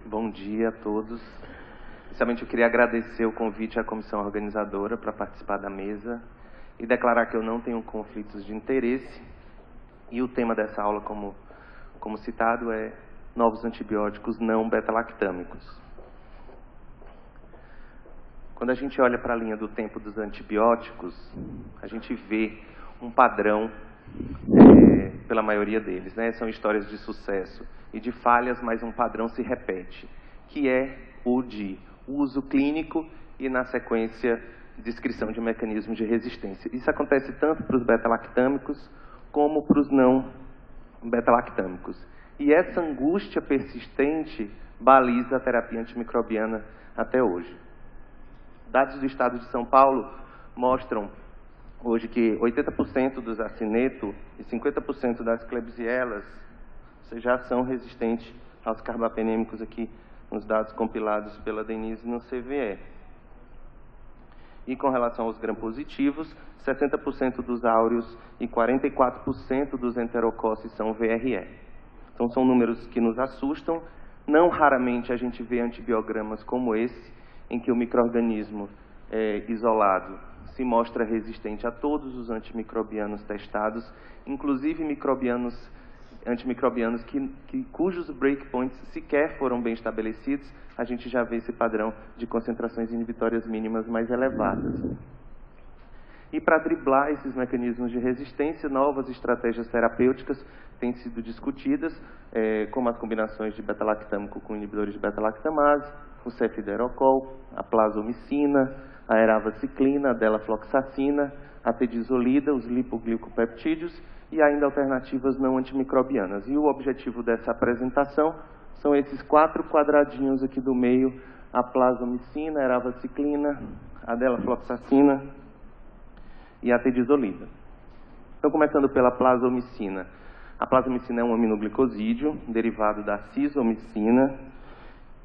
Bom dia a todos. Inicialmente eu queria agradecer o convite à comissão organizadora para participar da mesa e declarar que eu não tenho conflitos de interesse. E o tema dessa aula, como citado, é novos antibióticos não beta-lactâmicos. Quando a gente olha para a linha do tempo dos antibióticos, a gente vê um padrão pela maioria deles, né? São histórias de sucesso e de falhas, mas um padrão se repete, que é o de uso clínico e, na sequência, descrição de mecanismos de resistência. Isso acontece tanto para os beta-lactâmicos como para os não beta-lactâmicos. E essa angústia persistente baliza a terapia antimicrobiana até hoje. Dados do estado de São Paulo mostram hoje que 80% dos acineto e 50% das klebsielas já são resistentes aos carbapenêmicos aqui nos dados compilados pela Denise no CVE. E com relação aos gram-positivos, 60% dos áureos e 44% dos enterococci são VRE. Então são números que nos assustam. Não raramente a gente vê antibiogramas como esse, em que o micro-organismo isolado se mostra resistente a todos os antimicrobianos testados, inclusive antimicrobianos cujos breakpoints sequer foram bem estabelecidos. A gente já vê esse padrão de concentrações inibitórias mínimas mais elevadas. E para driblar esses mecanismos de resistência, novas estratégias terapêuticas têm sido discutidas, como as combinações de beta-lactâmico com inibidores de beta-lactamase, o cefiderocol, a plazomicina, a eravaciclina, a delafloxacina, a tedizolida, os lipoglicopeptídeos e ainda alternativas não antimicrobianas. E o objetivo dessa apresentação são esses 4 quadradinhos aqui do meio: a plazomicina, a eravaciclina, a delafloxacina e a tedizolida. Então, começando pela plazomicina. A plazomicina é um aminoglicosídeo derivado da cisomicina.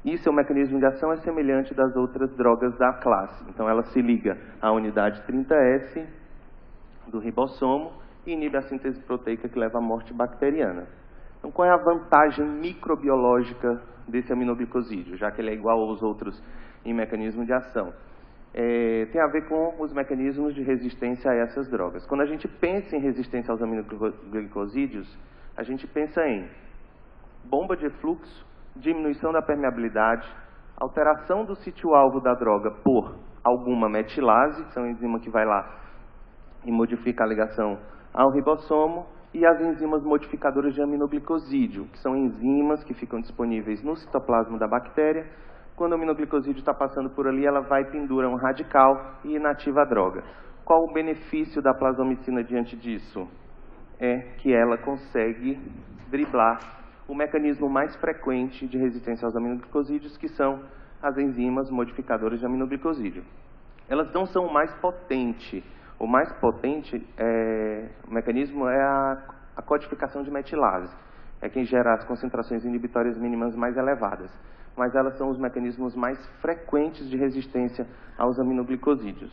E seu mecanismo de ação é semelhante das outras drogas da classe. Então, ela se liga à unidade 30S do ribossomo e inibe a síntese proteica que leva à morte bacteriana. Então, qual é a vantagem microbiológica desse aminoglicosídeo, já que ele é igual aos outros em mecanismo de ação? Tem a ver com os mecanismos de resistência a essas drogas. Quando a gente pensa em resistência aos aminoglicosídeos, a gente pensa em bomba de efluxo, diminuição da permeabilidade, alteração do sítio-alvo da droga por alguma metilase, que é uma enzima que vai lá e modifica a ligação ao ribossomo, e as enzimas modificadoras de aminoglicosídeo, que são enzimas que ficam disponíveis no citoplasma da bactéria. Quando o aminoglicosídeo está passando por ali, ela vai, pendura um radical e inativa a droga. Qual o benefício da plazomicina diante disso? É que ela consegue driblar o mecanismo mais frequente de resistência aos aminoglicosídeos, que são as enzimas modificadoras de aminoglicosídeo. Elas não são o mais potente. O mais potente o mecanismo é a codificação de metilase. É quem gera as concentrações inibitórias mínimas mais elevadas. Mas elas são os mecanismos mais frequentes de resistência aos aminoglicosídeos.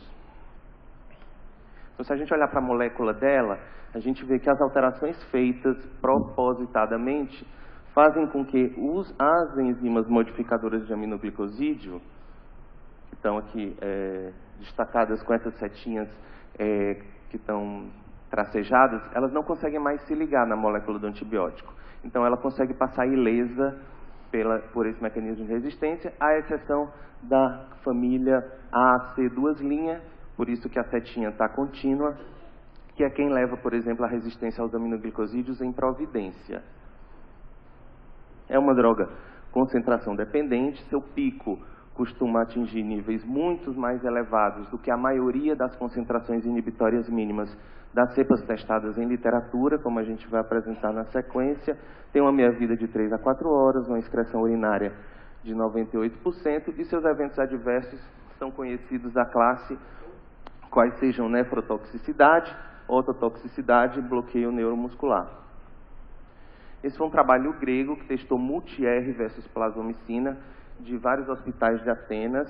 Então, se a gente olhar para a molécula dela, a gente vê que as alterações feitas propositadamente fazem com que as enzimas modificadoras de aminoglicosídeo, que estão aqui destacadas com essas setinhas que estão tracejadas, elas não conseguem mais se ligar na molécula do antibiótico. Então, ela consegue passar ilesa por esse mecanismo de resistência, à exceção da família AAC duas linhas, por isso que a setinha está contínua, que é quem leva, por exemplo, a resistência aos aminoglicosídeos em providência. É uma droga concentração dependente, seu pico costuma atingir níveis muito mais elevados do que a maioria das concentrações inibitórias mínimas das cepas testadas em literatura, como a gente vai apresentar na sequência. Tem uma meia-vida de 3 a 4 horas, uma excreção urinária de 98%, e seus eventos adversos são conhecidos da classe, quais sejam nefrotoxicidade, ototoxicidade e bloqueio neuromuscular. Esse foi um trabalho grego que testou multi-R versus plazomicina de vários hospitais de Atenas.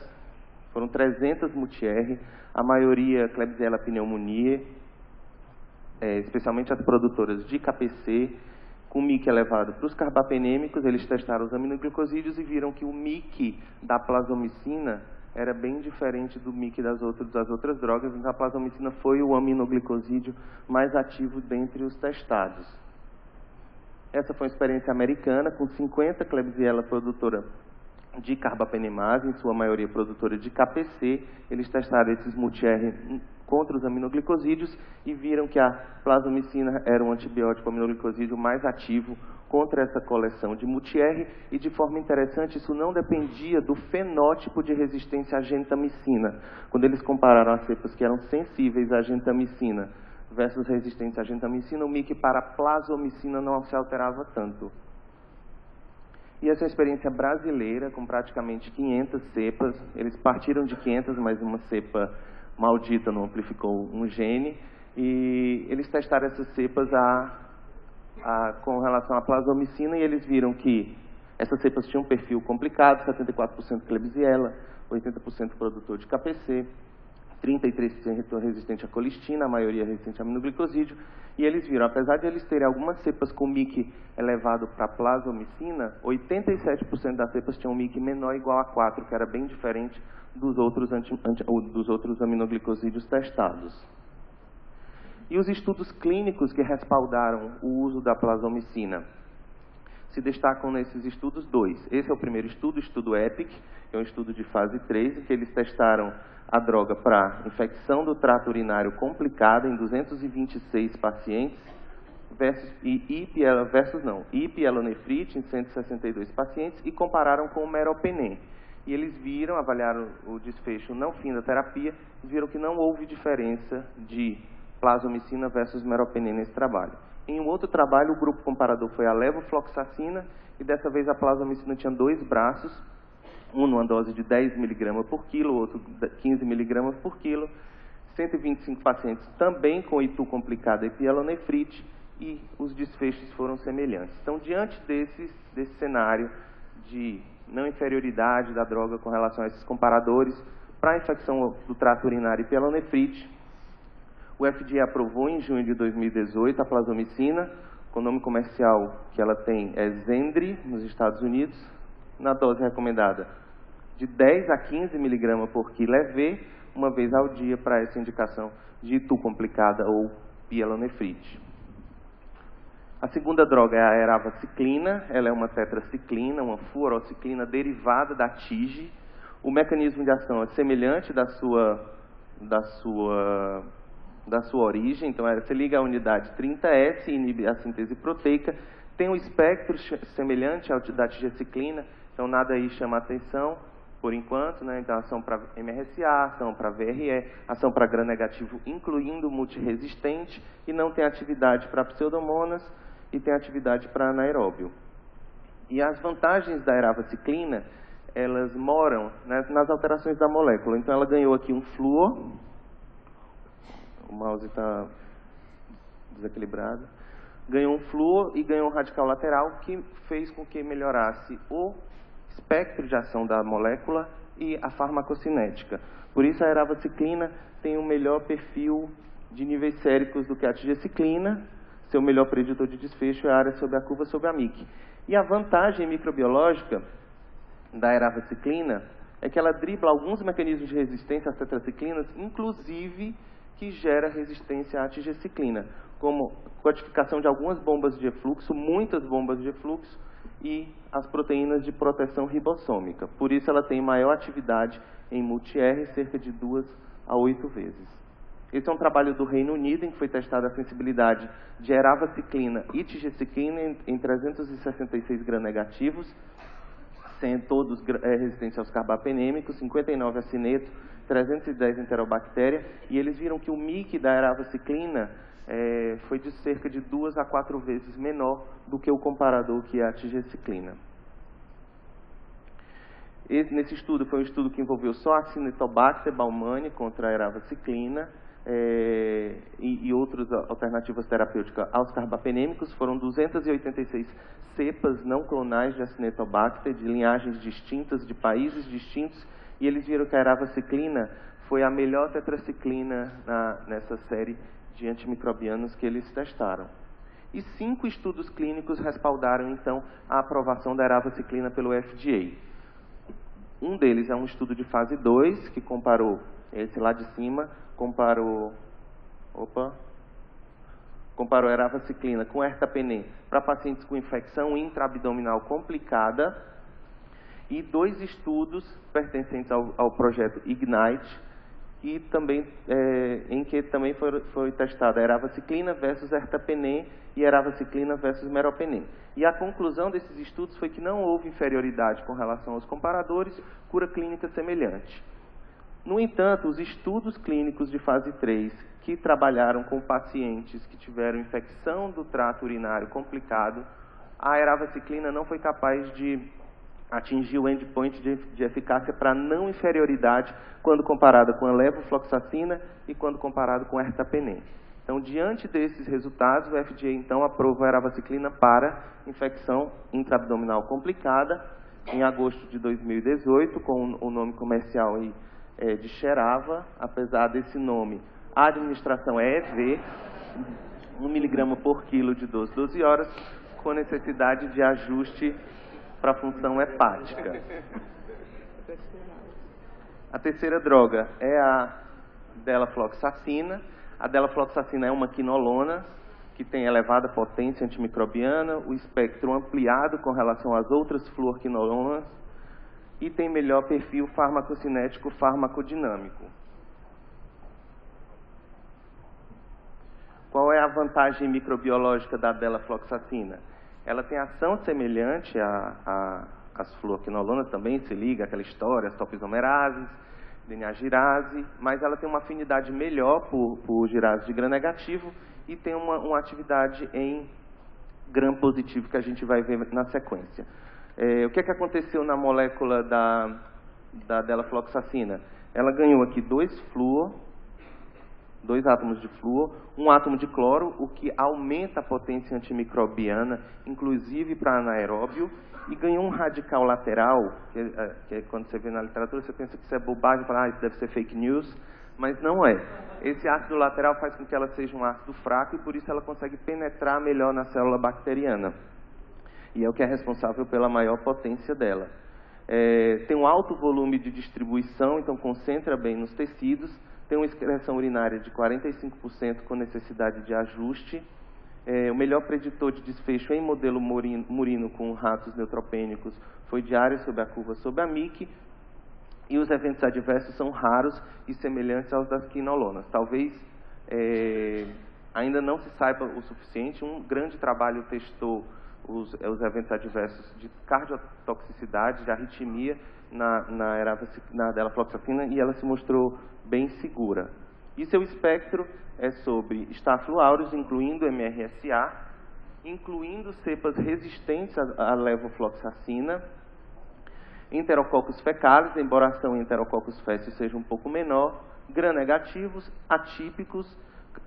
Foram 300 multi-R, a maioria Klebsiella pneumoniae, especialmente as produtoras de KPC com MIC elevado para os carbapenêmicos, eles testaram os aminoglicosídeos e viram que o MIC da plasmomicina era bem diferente do MIC das outras drogas, então a plasmomicina foi o aminoglicosídeo mais ativo dentre os testados. Essa foi uma experiência americana, com 50 Klebsiella produtora de carbapenemase, em sua maioria produtora de KPC. Eles testaram esses multi-R contra os aminoglicosídeos e viram que a plasmomicina era um antibiótico aminoglicosídeo mais ativo contra essa coleção de multi-R, e de forma interessante, isso não dependia do fenótipo de resistência à gentamicina. Quando eles compararam as cepas que eram sensíveis à gentamicina versus resistentes à gentamicina, o MIC para a plasmomicina não se alterava tanto. E essa é uma experiência brasileira, com praticamente 500 cepas. Eles partiram de 500, mas uma cepa maldita não amplificou um gene. E eles testaram essas cepas com relação à plasmomicina, e eles viram que essas cepas tinham um perfil complicado: 74% Klebsiella, 80% produtor de KPC, 33% resistente à colistina, a maioria resistente a aminoglicosídeo. E eles viram, apesar de eles terem algumas cepas com MIC elevado para plasmomicina, 87% das cepas tinham MIC menor ou igual a 4, que era bem diferente dos outros aminoglicosídeos testados. E os estudos clínicos que respaldaram o uso da plasmomicina? Se destacam nesses estudos dois. Esse é o primeiro estudo, o estudo EPIC, que é um estudo de fase 3, em que eles testaram a droga para infecção do trato urinário complicada em 226 pacientes, e pielonefrite em 162 pacientes, e compararam com o meropenem. E eles viram, avaliaram o desfecho no fim da terapia, e viram que não houve diferença de plasmomicina versus meropenem nesse trabalho. Em um outro trabalho, o grupo comparador foi a levofloxacina, e dessa vez a plasmomicina tinha 2 braços, um numa dose de 10 mg por quilo, outro 15 mg por quilo, 125 pacientes também com ITU complicada e pielonefrite, e os desfechos foram semelhantes. Então, diante desse cenário de não inferioridade da droga com relação a esses comparadores, para a infecção do trato urinário e pielonefrite, o FDA aprovou em junho de 2018 a plasmomicina, com o nome comercial que ela tem é Zendri, nos Estados Unidos, na dose recomendada de 10 a 15 mg por quilo EV, uma vez ao dia, para essa indicação de ITU complicada ou pielonefrite. A segunda droga é a eravaciclina. Ela é uma tetraciclina, uma fluorociclina derivada da TIGE. O mecanismo de ação é semelhante da sua origem. Então, você liga a unidade 30S, inibe a síntese proteica, tem um espectro semelhante ao da tigeciclina, então nada aí chama atenção por enquanto, né? Então, ação para MRSA, ação para VRE, ação para gram-negativo, incluindo multiresistente, e não tem atividade para pseudomonas e tem atividade para anaeróbio. E as vantagens da eravaciclina, elas moram, né, nas alterações da molécula. Então, ela ganhou aqui um flúor, o mouse está desequilibrado, ganhou um flúor e ganhou um radical lateral, que fez com que melhorasse o espectro de ação da molécula e a farmacocinética. Por isso, a eravaciclina tem um melhor perfil de níveis séricos do que a tigeciclina. Seu melhor preditor de desfecho é a área sobre a curva sobre a MIC. E a vantagem microbiológica da eravaciclina é que ela dribla alguns mecanismos de resistência às tetraciclinas, inclusive que gera resistência à tigeciclina, como codificação de algumas bombas de efluxo, muitas bombas de efluxo, e as proteínas de proteção ribossômica. Por isso, ela tem maior atividade em multi-R, cerca de 2 a 8 vezes. Esse é um trabalho do Reino Unido, em que foi testada a sensibilidade de eravaciclina e tigeciclina em 366 gram-negativos, sendo todos resistentes aos carbapenêmicos, 59 a cineto, 310 enterobactéria, e eles viram que o MIC da eravaciclina foi de cerca de 2 a 4 vezes menor do que o comparador, que é a tigeciclina. Nesse estudo, foi um estudo que envolveu só a Cinetobacter baumannii contra a eravaciclina e outras alternativas terapêuticas aos carbapenêmicos. Foram 286 cepas não clonais de Acinetobacter, de linhagens distintas, de países distintos, e eles viram que a eravaciclina foi a melhor tetraciclina nessa série de antimicrobianos que eles testaram. E 5 estudos clínicos respaldaram, então, a aprovação da eravaciclina pelo FDA. Um deles é um estudo de fase 2, que comparou, esse lá de cima, comparou eravaciclina com ertapenem para pacientes com infecção intraabdominal complicada, e 2 estudos pertencentes ao projeto IGNITE, e também, em que também foi testada eravaciclina versus ertapenem e eravaciclina versus meropenem. E a conclusão desses estudos foi que não houve inferioridade com relação aos comparadores, cura clínica semelhante. No entanto, os estudos clínicos de fase 3, que trabalharam com pacientes que tiveram infecção do trato urinário complicado, a eravaciclina não foi capaz de atingir o endpoint de eficácia para não inferioridade quando comparada com a levofloxacina e quando comparado com ertapenem. Então, diante desses resultados, o FDA então aprovou a eravaciclina para infecção intraabdominal complicada em agosto de 2018, com o nome comercial aí, de Xerava. Apesar desse nome, a administração é EV, 1 mg por quilo de 12 horas, com necessidade de ajuste para a função hepática. A terceira droga é a delafloxacina. A delafloxacina é uma quinolona que tem elevada potência antimicrobiana, o espectro ampliado com relação às outras fluorquinolonas e tem melhor perfil farmacocinético farmacodinâmico. Qual é a vantagem microbiológica da delafloxacina? Ela tem ação semelhante às fluorquinolonas também, se liga àquela história, as topizomerases, DNA-girase, mas ela tem uma afinidade melhor por girase de gram negativo e tem uma atividade em gram positivo que a gente vai ver na sequência. O que aconteceu na molécula da delafloxacina? Ela ganhou aqui 2 átomos de flúor, 1 átomo de cloro, o que aumenta a potência antimicrobiana, inclusive para anaeróbio, e ganhou um radical lateral, que quando você vê na literatura você pensa que isso é bobagem, fala, isso deve ser fake news, mas não é. Esse ácido lateral faz com que ela seja um ácido fraco e por isso ela consegue penetrar melhor na célula bacteriana. E é o que é responsável pela maior potência dela. Tem um alto volume de distribuição, então concentra bem nos tecidos, tem uma excreção urinária de 45% com necessidade de ajuste. O melhor preditor de desfecho em modelo murino com ratos neutropênicos foi diária sobre a curva sobre a MIC. E os eventos adversos são raros e semelhantes aos das quinolonas. Talvez ainda não se saiba o suficiente. Um grande trabalho testou os eventos adversos de cardiotoxicidade, de arritmia na delafloxacina e ela se mostrou bem segura. E seu espectro é sobre Staphylo aureus, incluindo MRSA, incluindo cepas resistentes à levofloxacina, Enterococcus fecalis, embora a ação em Enterococcus faecis seja um pouco menor, gram-negativos, atípicos,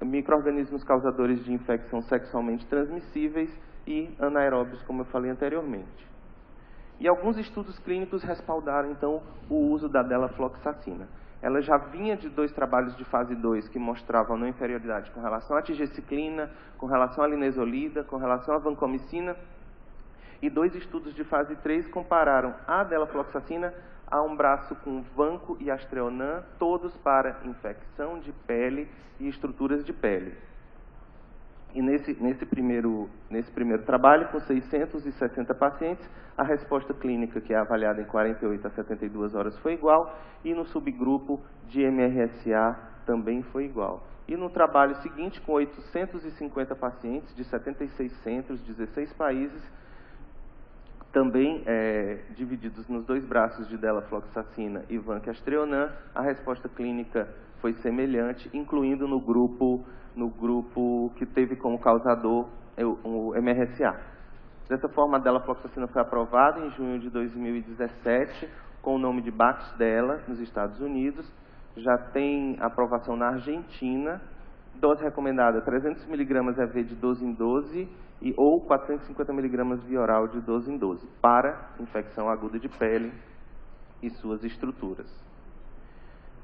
micro-organismos causadores de infecção sexualmente transmissíveis e anaeróbios, como eu falei anteriormente. E alguns estudos clínicos respaldaram, então, o uso da delafloxacina. Ela já vinha de 2 trabalhos de fase 2 que mostravam não inferioridade com relação à tigecyclina, com relação à linezolida, com relação à vancomicina, e 2 estudos de fase 3 compararam a delafloxacina a um braço com vanco e astreonam, todos para infecção de pele e estruturas de pele. E nesse primeiro trabalho, com 660 pacientes, a resposta clínica, que é avaliada em 48 a 72 horas, foi igual, e no subgrupo de MRSA também foi igual. E no trabalho seguinte, com 850 pacientes de 76 centros, 16 países, também divididos nos 2 braços de delafloxacina e vanco-astreonam, a resposta clínica foi semelhante, incluindo no grupo que teve como causador o MRSA. Dessa forma, a delafloxacina foi aprovada em junho de 2017, com o nome de Baxdela, nos Estados Unidos. Já tem aprovação na Argentina. Dose recomendada 300 mg EV de 12 em 12 ou 450 mg via oral de 12 em 12, para infecção aguda de pele e suas estruturas.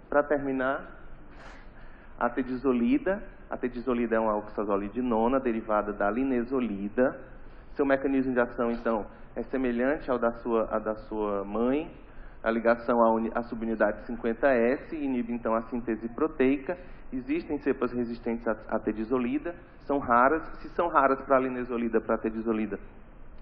Para terminar, a tedizolida A tedizolida é uma oxazolide nona, derivada da linezolida. Seu mecanismo de ação, então, é semelhante ao da sua mãe. A ligação à subunidade 50S inibe, então, a síntese proteica. Existem cepas resistentes à tedizolida, são raras. Se são raras para a linezolida, para a tedizolida,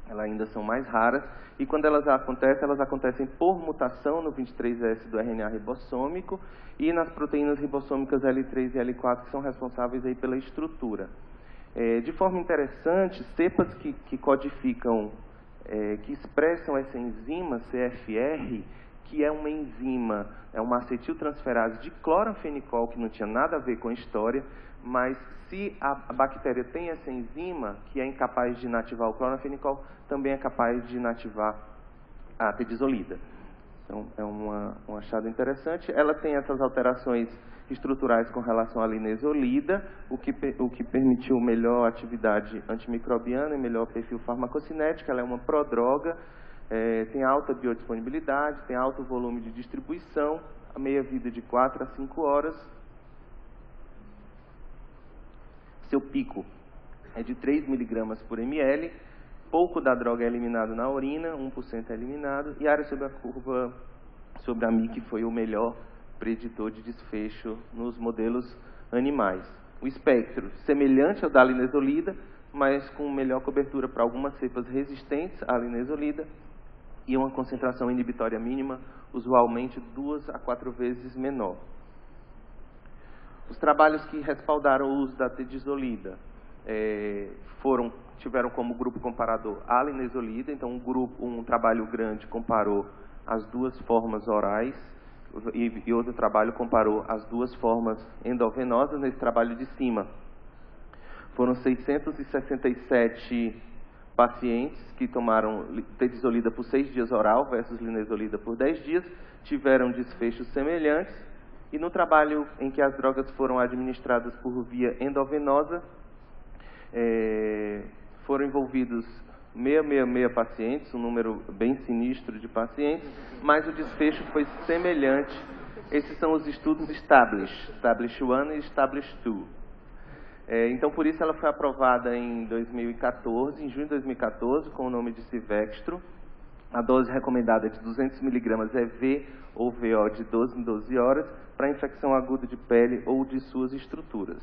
elas ainda são mais raras. E quando elas acontecem por mutação no 23S do RNA ribossômico e nas proteínas ribossômicas L3 e L4, que são responsáveis aí pela estrutura. De forma interessante, cepas que codificam, que expressam essa enzima CFR, que é uma enzima, é uma acetiltransferase de cloranfenicol, que não tinha nada a ver com a história, mas se a bactéria tem essa enzima, que é incapaz de inativar o cloranfenicol, também é capaz de inativar a tedizolida. Então, é um achado interessante. Ela tem essas alterações estruturais com relação à linezolida, o que permitiu melhor atividade antimicrobiana e melhor perfil farmacocinético. Ela é uma prodroga, tem alta biodisponibilidade, tem alto volume de distribuição, a meia-vida de 4 a 5 horas. Seu pico é de 3 mg por ml, pouco da droga é eliminado na urina, 1% é eliminado, e a área sobre a curva sobre a MIC foi o melhor preditor de desfecho nos modelos animais. O espectro semelhante ao da linezolida, mas com melhor cobertura para algumas cepas resistentes à linezolida e uma concentração inibitória mínima, usualmente 2 a 4 vezes menor. Os trabalhos que respaldaram o uso da tedizolida tiveram como grupo comparador a linezolida. Então, um trabalho grande comparou as duas formas orais e outro trabalho comparou as duas formas endovenosas. Nesse trabalho de cima, foram 667 pacientes que tomaram tedizolida por 6 dias oral versus linezolida por 10 dias, tiveram desfechos semelhantes. E no trabalho em que as drogas foram administradas por via endovenosa, foram envolvidos 666 pacientes, um número bem sinistro de pacientes, mas o desfecho foi semelhante. Esses são os estudos Establish 1 e Establish 2. Então, por isso, ela foi aprovada em 2014, em junho de 2014, com o nome de Civextro. A dose recomendada é de 200 mg EV ou VO de 12 em 12 horas para infecção aguda de pele ou de suas estruturas.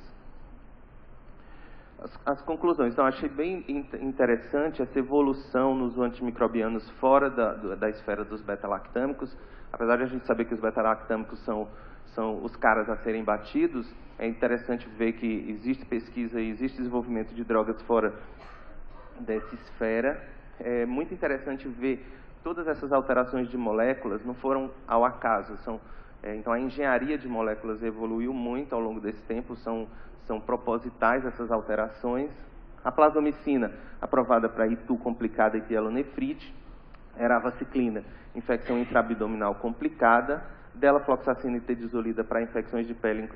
As conclusões. Então, achei bem interessante essa evolução nos antimicrobianos fora da esfera dos beta-lactâmicos. Apesar de a gente saber que os beta-lactâmicos são os caras a serem batidos, é interessante ver que existe pesquisa e existe desenvolvimento de drogas fora dessa esfera. É muito interessante ver todas essas alterações de moléculas não foram ao acaso. Então, a engenharia de moléculas evoluiu muito ao longo desse tempo, são propositais essas alterações. A plasmamicina, aprovada para ITU complicada e pielonefrite. Eravaciclina, infecção intraabdominal complicada. Delafloxacina e tedizolida para infecções de pele,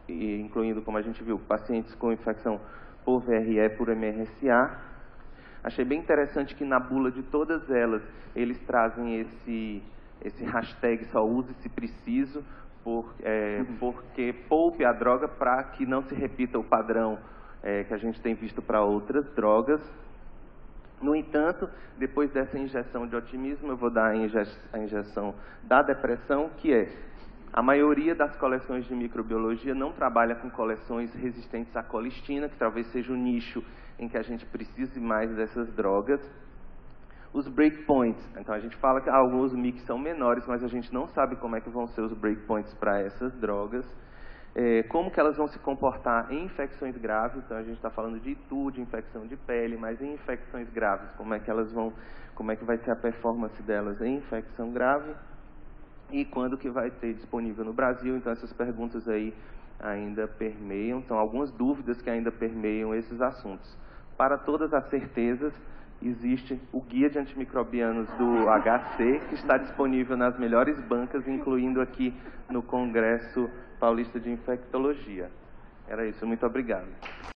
incluindo, como a gente viu, pacientes com infecção por VRE, por MRSA. Achei bem interessante que na bula de todas elas, eles trazem esse hashtag só use se preciso, porque poupe a droga para que não se repita o padrão que a gente tem visto para outras drogas. No entanto, depois dessa injeção de otimismo, eu vou dar a injeção da depressão, que é: a maioria das coleções de microbiologia não trabalha com coleções resistentes à colistina, que talvez seja o nicho em que a gente precise mais dessas drogas. Os breakpoints, então a gente fala que alguns MICs são menores, mas a gente não sabe como é que vão ser os breakpoints para essas drogas. Como que elas vão se comportar em infecções graves. Então a gente está falando de ITU, de infecção de pele, mas em infecções graves, como é que vai ser a performance delas em infecção grave, e quando que vai ter disponível no Brasil. Então essas perguntas aí ainda permeiam, são algumas dúvidas que ainda permeiam esses assuntos. Para todas as certezas, existe o guia de antimicrobianos do HC, que está disponível nas melhores bancas, incluindo aqui no Congresso Paulista de Infectologia. Era isso, muito obrigado.